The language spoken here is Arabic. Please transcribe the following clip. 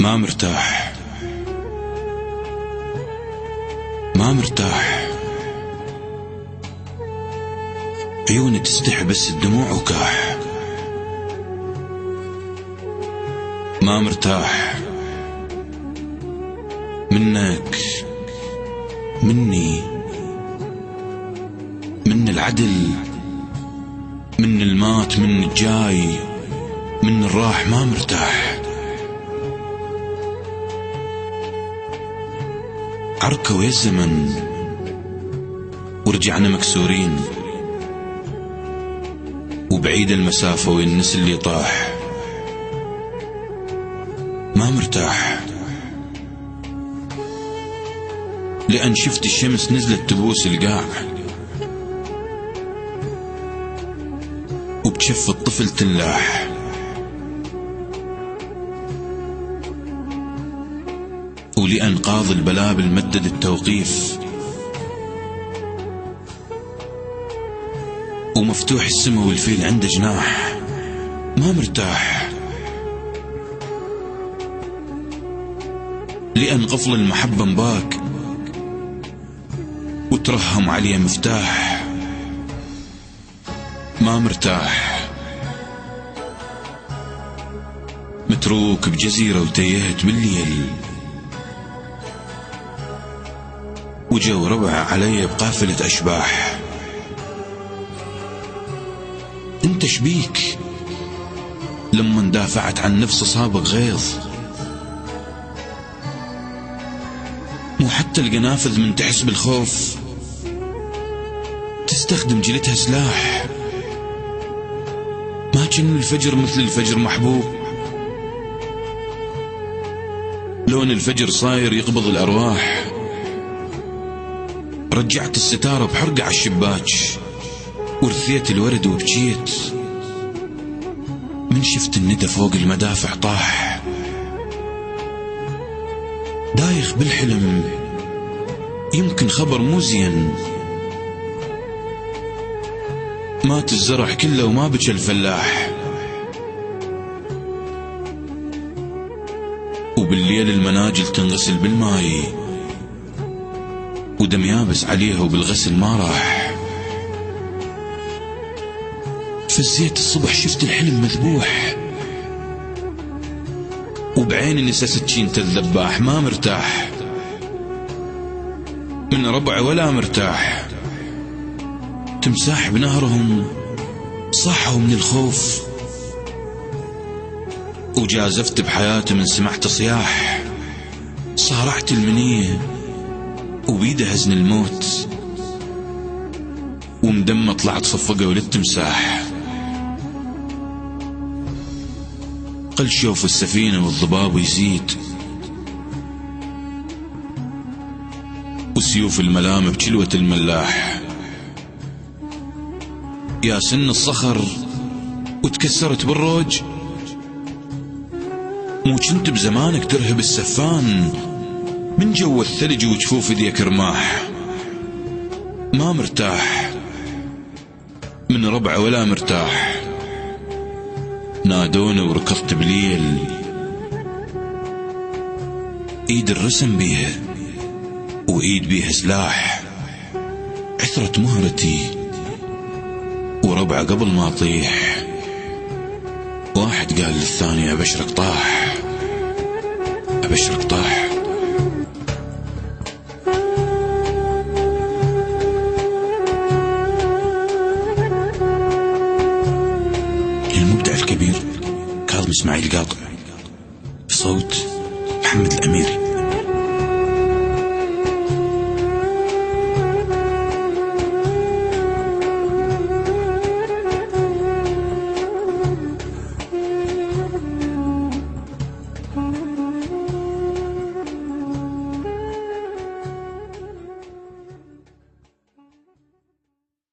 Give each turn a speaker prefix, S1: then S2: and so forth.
S1: ما مرتاح، ما مرتاح، عيوني تستحبس الدموع وكاح. ما مرتاح منك، مني، من العدل، من المات، من الجاي، من الراح. ما مرتاح. عركة ويا الزمن ورجعنا مكسورين، وبعيد المسافة والنس اللي طاح. ما مرتاح لأن شفت الشمس نزلت تبوس القاع، وبشف الطفل تنلاح. ولأنقاض البلابل مدد التوقيف، ومفتوح السما والفيل عنده جناح. ما مرتاح لأن غفل المحبة مباك، وترهم عليه مفتاح. ما مرتاح متروك بجزيرة وتيهت بالليل، وجو ربع علي بقافلة أشباح. انت شبيك لما اندافعت عن نفس صابق غيظ؟ مو حتى القنافذ من تحس بالخوف تستخدم جلتها سلاح؟ ما كان الفجر مثل الفجر محبوب؟ لون الفجر صاير يقبض الأرواح. رجعت الستارة بحرقة على الشباك، ورثيت الورد وبكيت من شفت الندى فوق المدافع طاح. دايخ بالحلم يمكن خبر مو زين، مات الزرع كله وما بكى الفلاح. وبالليل المناجل تنغسل بالماي، ودم يابس عليها وبالغسل ما راح. فزيت الصبح شفت الحلم مذبوح، وبعيني نسى سكينة الذباح. ما مرتاح من ربع ولا مرتاح، تمساح بنهرهم صاحوا من الخوف، وجازفت بحياتي من سمعت صياح. صارعت المنية وبيده هزن الموت، ومدمى طلعت صفقة وللتمساح. قل شوف السفينة والضباب يزيد، وسيوف الملام بجلوة الملاح. يا سن الصخر وتكسرت بالروج، مو كنت بزمانك ترهب السفان من جو الثلج وجفوف يديك رماح. ما مرتاح من ربع ولا مرتاح، نادوني وركضت بليل، ايد الرسم بيها وايد بيها سلاح. عثرت مهرتي وربع قبل ما اطيح، واحد قال للثاني ابشرك طاح، ابشرك طاح. المبدع الكبير كاظم اسماعيل قاطع، صوت محمد الأميري.